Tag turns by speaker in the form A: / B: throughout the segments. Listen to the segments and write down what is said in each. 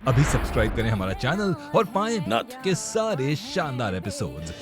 A: अभी सब्सक्राइब करें हमारा चैनल और पाएं
B: नाथ
A: के सारे शानदार एपिसोड्स।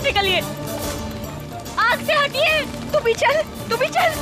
C: निकलिए, आग से हटिए। तू भी चल, तू भी चल।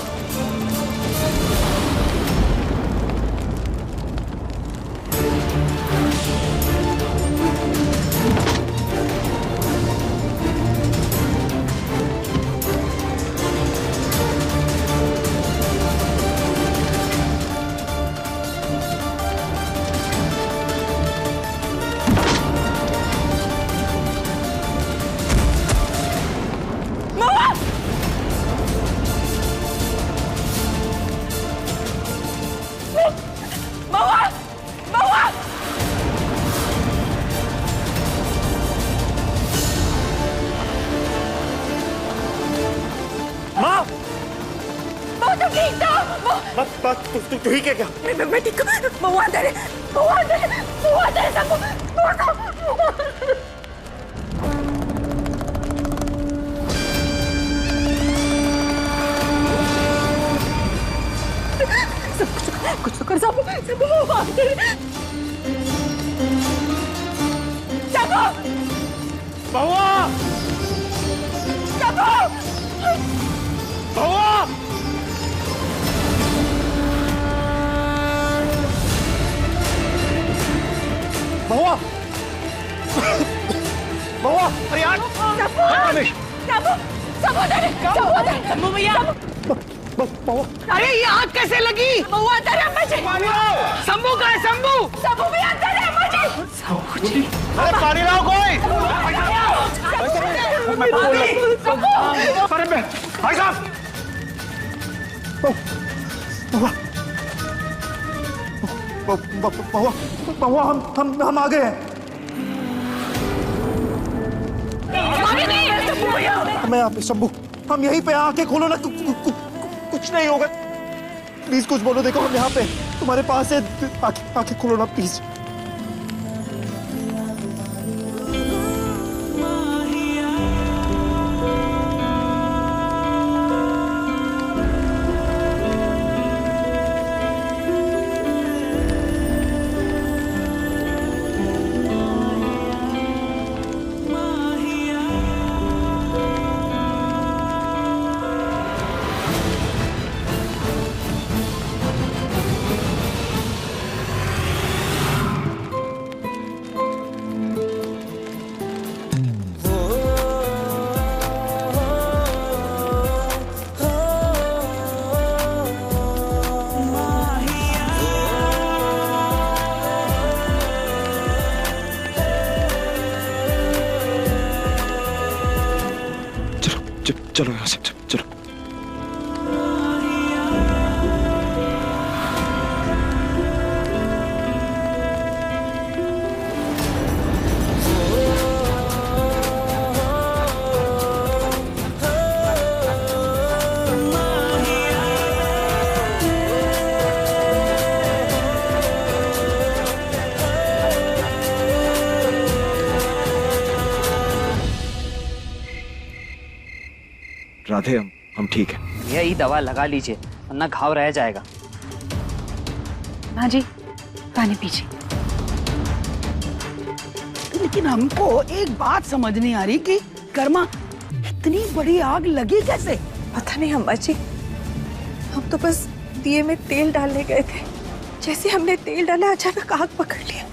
B: तू ही क्या?
C: मैं ठीक हूँ। महुआ अंदर है, महुआ अंदर है, महुआ अंदर है। सबको छोड़ दो। कुछ तो कर सबको, सबको महुआ अंदर है। सबको
B: महुआ,
C: सबको
B: महुआ, महुआ, महुआ, अरे यार,
C: रमेश, शंभू भैया,
B: महुआ,
C: अरे ये आग कैसे लगी? महुआ अंदर है अम्मा जी। शंभू का है, शंभू, शंभू भी अंदर है अम्मा जी।
B: अरे पानी लाओ कोई। अरे भाई साहब, महुआ, महुआ, हम आ गए हैं। मैं यहाँ पे शंभू, हम यहीं पे आके खोलो ना, कुछ नहीं होगा। प्लीज कुछ बोलो, देखो हम यहाँ पे तुम्हारे पास है, आके खोलो ना प्लीज। चलो यहाँ से, चलो। राधे, हम ठीक है।
D: यही दवा लगा लीजिए वरना घाव रह जाएगा।
C: माँ जी पानी पीजिए।
E: लेकिन हमको एक बात समझ नहीं आ रही कि कर्मा इतनी बड़ी आग लगी कैसे?
F: पता नहीं अम्मा जी, हम तो बस दिए में तेल डालने गए थे। जैसे हमने तेल डाला अचानक आग पकड़ लिया।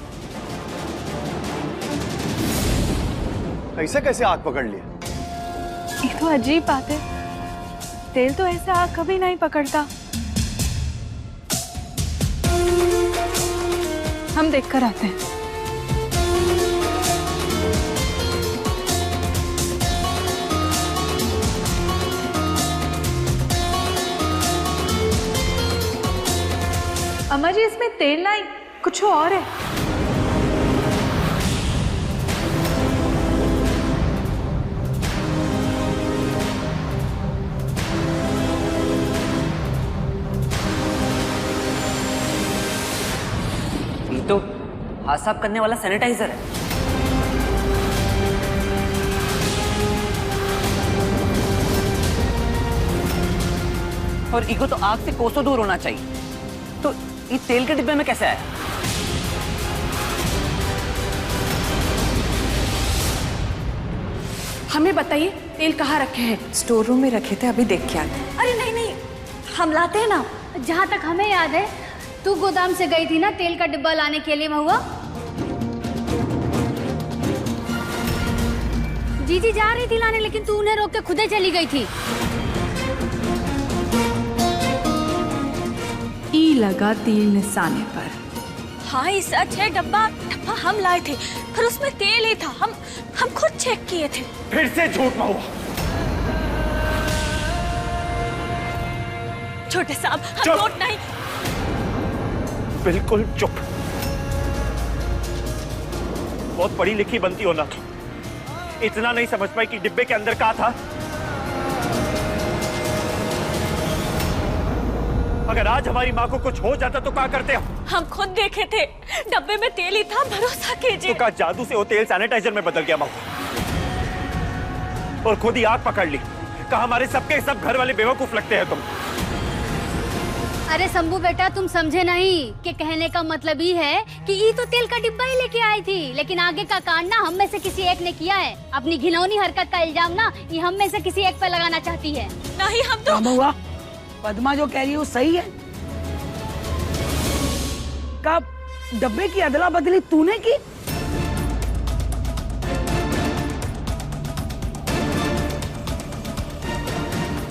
B: ऐसे कैसे आग पकड़ लिया?
C: ये तो अजीब बात है, तेल तो ऐसे आग कभी नहीं पकड़ता। हम देख कर आते हैं।
F: अम्मा जी इसमें तेल नहीं कुछ और है।
D: ये तो हाथ साफ करने वाला सैनिटाइजर है। और ईगो तो आग से कोसों दूर होना चाहिए, तो ये तेल के डिब्बे में कैसे आया?
F: हमें बताइए तेल कहाँ रखे हैं?
G: स्टोर रूम में रखे थे, अभी देख के आते।
H: अरे नहीं नहीं, हम लाते हैं ना। जहाँ तक हमें याद है तू गोदाम से गई थी ना तेल का डिब्बा लाने के लिए महुआ। जीजी जा रही थी लाने, लेकिन तू उन्हें रोक के खुदे चली गई थी।
F: ई लगा तीर निशाने पर।
H: हाँ ये सच है, डब्बा हम लाए थे, पर उसमें तेल ही था। हम खुद चेक किए थे।
B: फिर से झूठ महुआ।
H: छोटे साहब हम
B: चुप।
H: झूठ नहीं।
B: बिल्कुल चुप। बहुत पढ़ी लिखी बनती हो ना तो इतना नहीं समझ पाई कि डिब्बे के अंदर क्या था। अगर आज हमारी माँ को कुछ हो जाता तो क्या करते हम?
H: हम खुद देखे थे, डब्बे में तेल ही था, भरोसा कीजिए।
B: तो का जादू से वो तेल सैनिटाइजर में बदल गया महुआ, और खुद ही आग पकड़ ली। कहा हमारे सबके सब घर वाले बेवकूफ लगते हैं तुम।
H: अरे शंभू बेटा तुम समझे नहीं कि कहने का मतलब ही है कि ये तो तेल का डिब्बा ही लेके आई थी, लेकिन आगे का कांड ना हम में से किसी एक ने किया है। अपनी घिनौनी हरकत का इल्जाम ना ये हम में से किसी एक पे लगाना चाहती है। नहीं हम तो
E: महुआ, पद्मा जो कह रही है वो सही है। कब डब्बे की अदला बदली तूने की?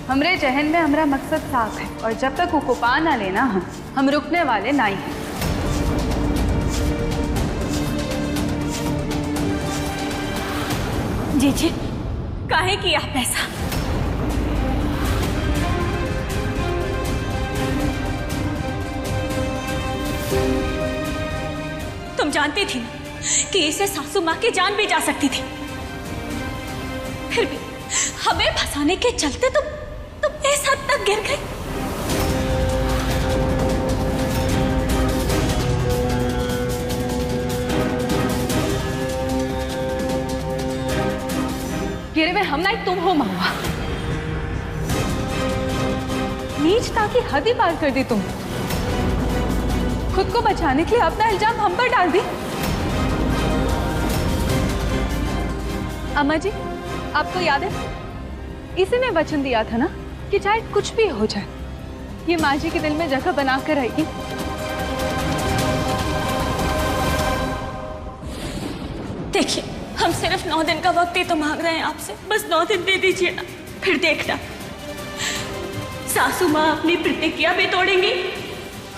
F: हमरे जहन में हमारा मकसद साफ है, और जब तक वो कुपा ना लेना हम रुकने वाले नहीं हैं।
H: जीजी काहे किया पैसा? तुम जानती थी ना कि इससे सासू माँ की जान भी जा सकती थी, फिर भी हमें फंसाने के चलते तुम इस हद तक गिर गई।
F: गिरे में हम नहीं तुम हो महुआ। नीचता की हद ही पार कर दी तुम। खुद को बचाने के लिए अपना इल्जाम हम पर डाल दी। अम्मा जी आपको याद है, इसी ने वचन दिया था ना कि चाहे कुछ भी हो जाए ये माँ जी के दिल में जगह बना कर रहेगी।
H: देखिए हम सिर्फ 9 दिन का वक्त ही तो मांग रहे हैं आपसे, बस 9 दिन दे दीजिए ना, फिर देखना सासू माँ अपनी प्रतिज्ञा भी तोड़ेंगी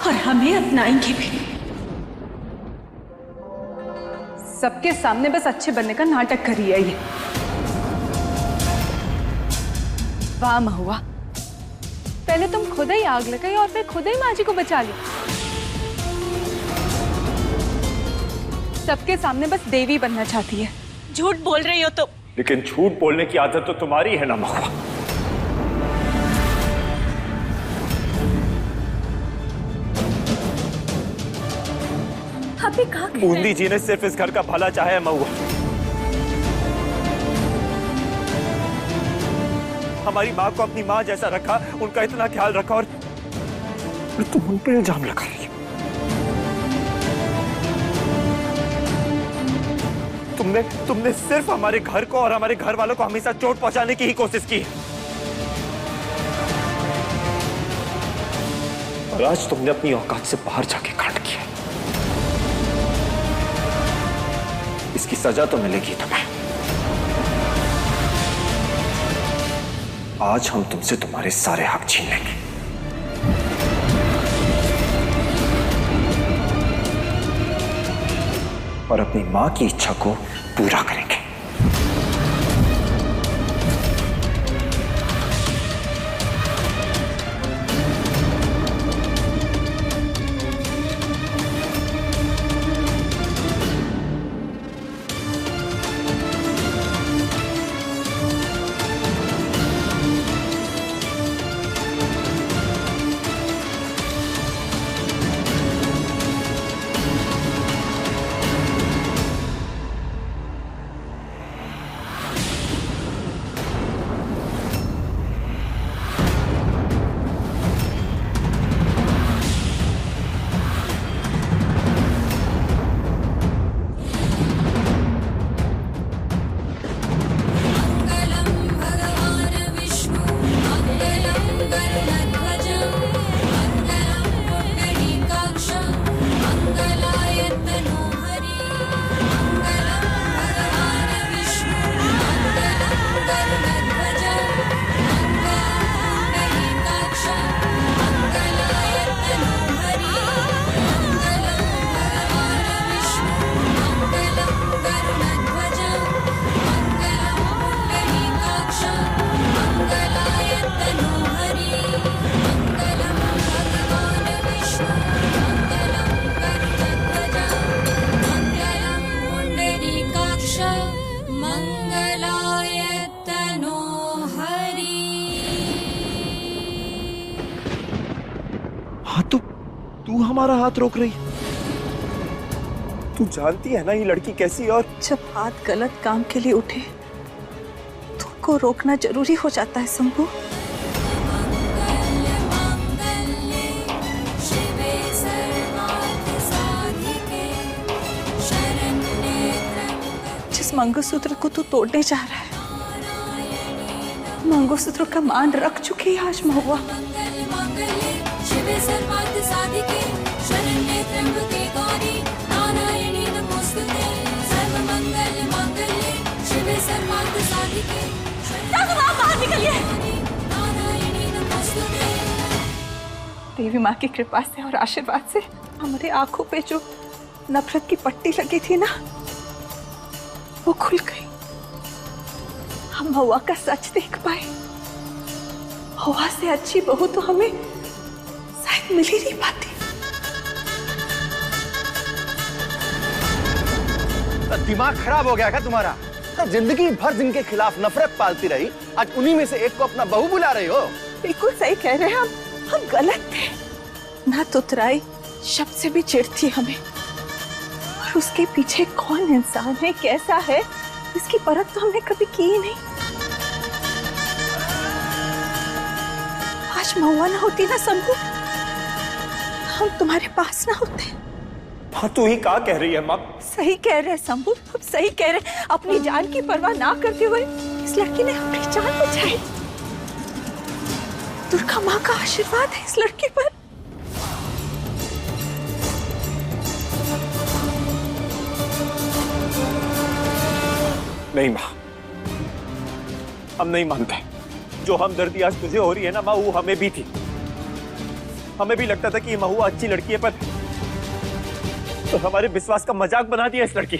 H: और हमें अपनाएंगी भी।
F: सबके सामने बस अच्छे बनने का नाटक कर रही है ये। वाह महुआ, पहले तुम खुद ही आग लगाई और फिर खुद ही माँ जी को बचा ली। सबके सामने बस देवी बनना चाहती है।
H: झूठ बोल रही हो तो।
B: लेकिन झूठ बोलने की आदत तो तुम्हारी है ना महुआ।
H: अभी कहा
B: बूंदी जी ने सिर्फ इस घर का भला चाहा है महुआ। हमारी माँ को अपनी माँ जैसा रखा, उनका इतना ख्याल रखा, और तुम उन पर इल्जाम लगा रही हो। तुमने सिर्फ हमारे घर को और हमारे घर वालों को हमेशा चोट पहुंचाने की ही कोशिश की है। और आज तुमने अपनी औकात से बाहर जाके कांड किया। इसकी सजा तो मिलेगी तुम्हें। आज हम तुमसे तुम्हारे सारे हक छीन लेंगे। और अपनी मां की इच्छा को पूरा करेंगे। हाँ तो तू हमारा हाथ रोक रही है। तू जानती है ना ये लड़की कैसी है, और
F: जब हाथ गलत काम के लिए उठे तो उनको रोकना जरूरी हो जाता है शंभू। जिस मंगलसूत्र को तू तोड़ने जा रहा है, मंगलसूत्र का मान रख चुकी है आज महुआ। देवी माँ की कृपा से और आशीर्वाद से हमारे आंखों पे जो नफरत की पट्टी लगी थी ना, वो खुल गई। हम महुआ का सच देख पाए। महुआ से अच्छी बहू तो हमें शायद मिल ही नहीं पाती।
I: तो दिमाग खराब हो गया क्या तुम्हारा? तो जिंदगी भर जिनके खिलाफ नफरत पालती रही, आज उन्हीं में से एक को अपना बहू बुला रही हो।
F: बिल्कुल सही कह रहे हैं हम गलत थे। ना तुतराई शब्द से भी चिढ़ती हमें, और उसके पीछे कौन इंसान है, कैसा है, इसकी परख तो हमने कभी की ही नहीं। आज महुआ ना होती ना शंभू, हम तुम्हारे पास ना होते।
B: हाँ तू ही क्या कह रही है माँ?
F: सही कह रहे हैं शंभू, अब सही कह रहे हैं। अपनी जान की परवाह ना करते हुए इस लड़की ने अपनी जान बचाई। दुर्गा माँ का आशीर्वाद है इस लड़की पर।
B: नहीं माँ, हम नहीं मानते। जो हमदर्दी आज तुझे हो रही है ना माँ, वो हमें भी थी। हमें भी लगता था कि ये महुआ अच्छी लड़की है, पर तो हमारे विश्वास का मजाक बना दिया इस लड़की।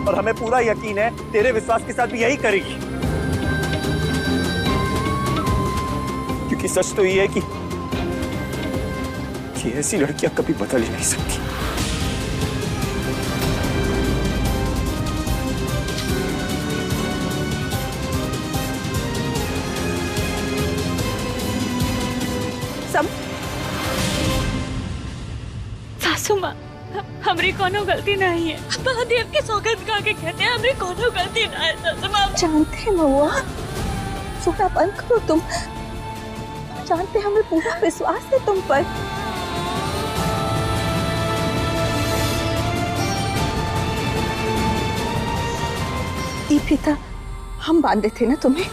B: और हमें पूरा यकीन है तेरे विश्वास के साथ भी यही करेगी, क्योंकि सच तो ये है कि ऐसी लड़कियां कभी बदल ही नहीं सकती।
F: सासू माँ, हमारी कोनो गलती नहीं है। महादेव की सौगंध खा के कहते हैं हमारी कोनो गलती ना है। सासू माँ जानते हैं महुआ, सोना बंद करो तुम। जानते हैं, हमें पूरा विश्वास है तुम पर। ये फीता हम बांधे थे ना तुम्हें।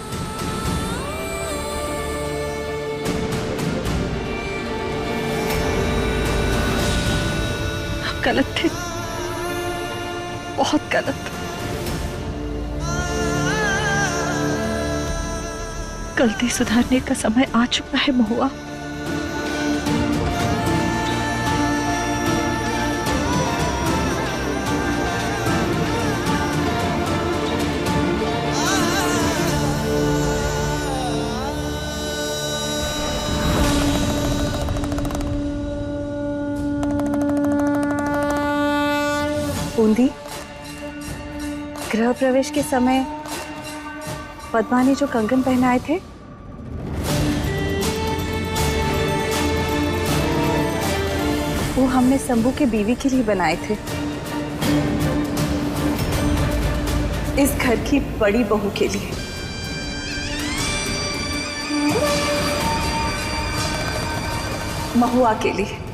F: गलत थे, बहुत गलत। गलती सुधारने का समय आ चुका है महुआ। बूंदी, गृह प्रवेश के समय पद्मा ने जो कंगन पहनाए थे, वो हमने शंभू के बीवी के लिए बनाए थे। इस घर की बड़ी बहू के लिए। महुआ के लिए।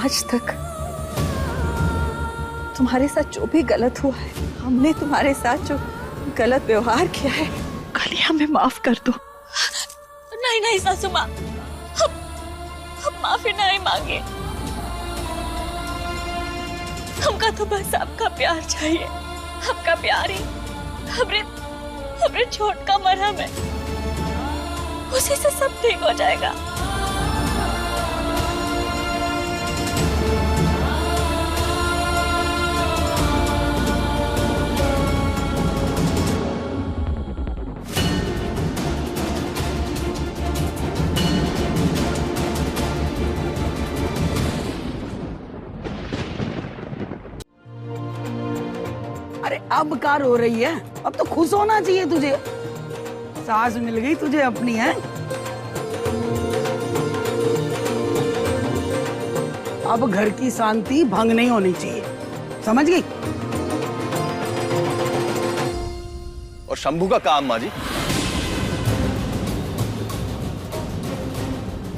F: आज तक तुम्हारे साथ जो भी गलत हुआ है, हमने तुम्हारे साथ जो गलत व्यवहार किया है, खाली हमें माफ कर दो।
J: नहीं नहीं सासू माँ, हम माफी नहीं मांगे। हमका तो बस आपका प्यार चाहिए। आपका प्यार ही हमरे छोट का मरहम है। उसी से सब ठीक हो जाएगा।
E: अरे अब का रो रही है? अब तो खुश होना चाहिए तुझे। सास मिल गई तुझे अपनी, है? अब घर की शांति भंग नहीं होनी चाहिए, समझ गई?
I: और शंभू का काम माँ जी?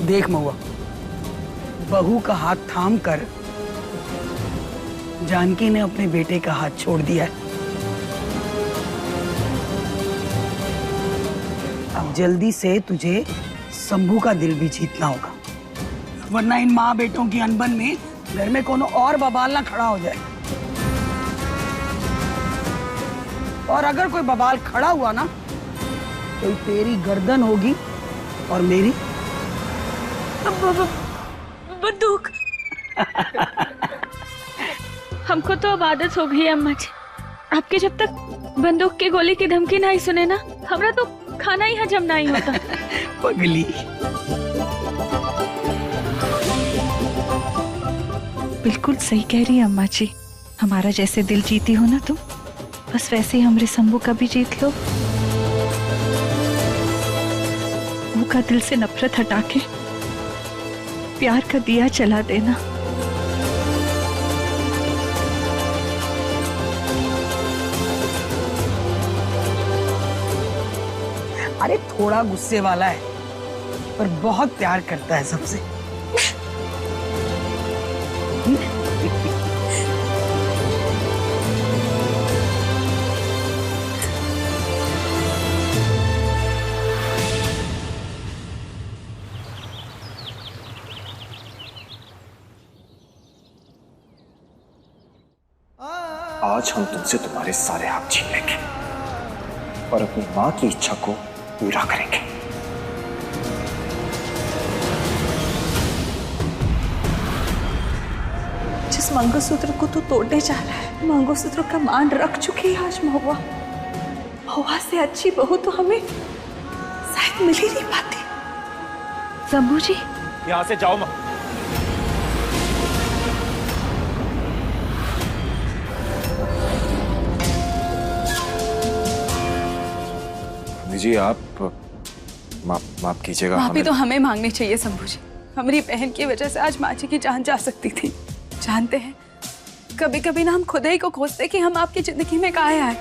E: देख महुआ, बहू का हाथ थाम कर जानकी ने अपने बेटे का हाथ छोड़ दिया है। अब जल्दी से तुझे शंभू का दिल भी जीतना होगा, वरना इन माँ बेटों की अनबन में घर में कोनो और बबाल ना खड़ा हो जाए। और अगर कोई बबाल खड़ा हुआ ना, तो तेरी गर्दन होगी और मेरी
J: बंदूक।
K: हमको तो अब आदत हो गई है अम्मा जी। आपके जब तक बंदूक की गोली की धमकी नहीं सुने ना, हमरा तो खाना ही हजम नहीं होता।
E: पगली।
F: बिल्कुल सही कह रही है अम्मा जी। हमारा जैसे दिल जीती हो ना तुम, बस वैसे ही हमरे शंभू का भी जीत लो। वो का दिल से नफरत हटा के प्यार का दिया चला देना।
E: अरे थोड़ा गुस्से वाला है, पर बहुत प्यार करता है सबसे।
B: आज हम तुमसे तुम्हारे सारे हक छीन लेंगे और अपनी मां की इच्छा को पूरा करेंगे।
F: जिस मंगलसूत्र को तू तोड़ने जा रहा है, मंगलसूत्र का मान रख चुकी है आज महुआ। महुआ से अच्छी बहू तो हमें शायद मिल ही नहीं पाती।
K: शंभू जी,
B: यहां से जाओ मां। जी आप माफ कीजिएगा।
F: माफी तो हमें मांगनी चाहिए शंभू जी। हमारी बहन की वजह से आज माँ जी की जान जा सकती थी। जानते हैं, कभी कभी ना हम खुद ही को खोजते कि हम आपकी जिंदगी में कहाँ आए,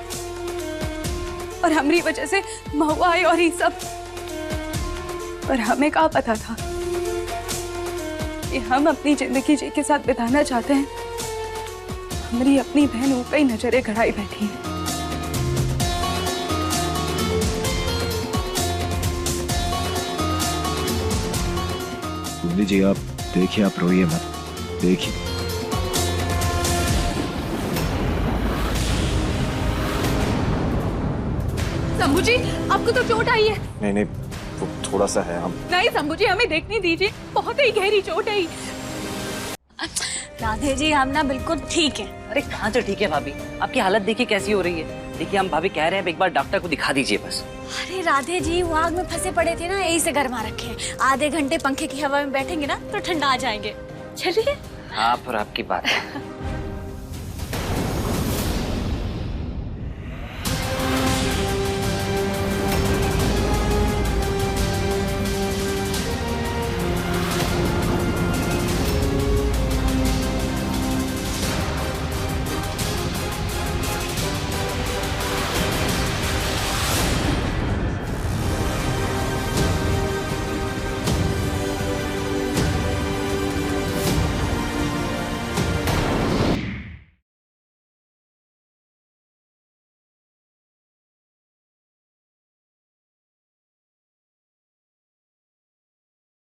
F: और हमारी वजह से महुआ आई और ये सब। पर हमें क्या पता था कि हम अपनी जिंदगी जी के साथ बिताना चाहते हैं। हमारी अपनी बहन ऊपर ही नजरें गड़ाई बैठी है।
B: जी आप देखिए, आप रोइए मत, देखिए।
F: शंभू जी, आपको तो चोट आई है।
B: नहीं नहीं, वो थोड़ा सा है। हम
F: नहीं शंभू जी, हमें देखने दीजिए, बहुत ही गहरी चोट है।
J: राधे जी, हम ना बिल्कुल ठीक है।
D: अरे कहाँ से ठीक है भाभी, आपकी हालत देखिए कैसी हो रही है। देखिए हम भाभी कह रहे हैं एक बार डॉक्टर को दिखा दीजिए बस।
H: अरे राधे जी, वो आग में फंसे पड़े थे ना, यही से गरमा रखे हैं। आधे घंटे पंखे की हवा में बैठेंगे ना तो ठंडा आ जाएंगे। चलिए।
D: आप और आपकी बात है।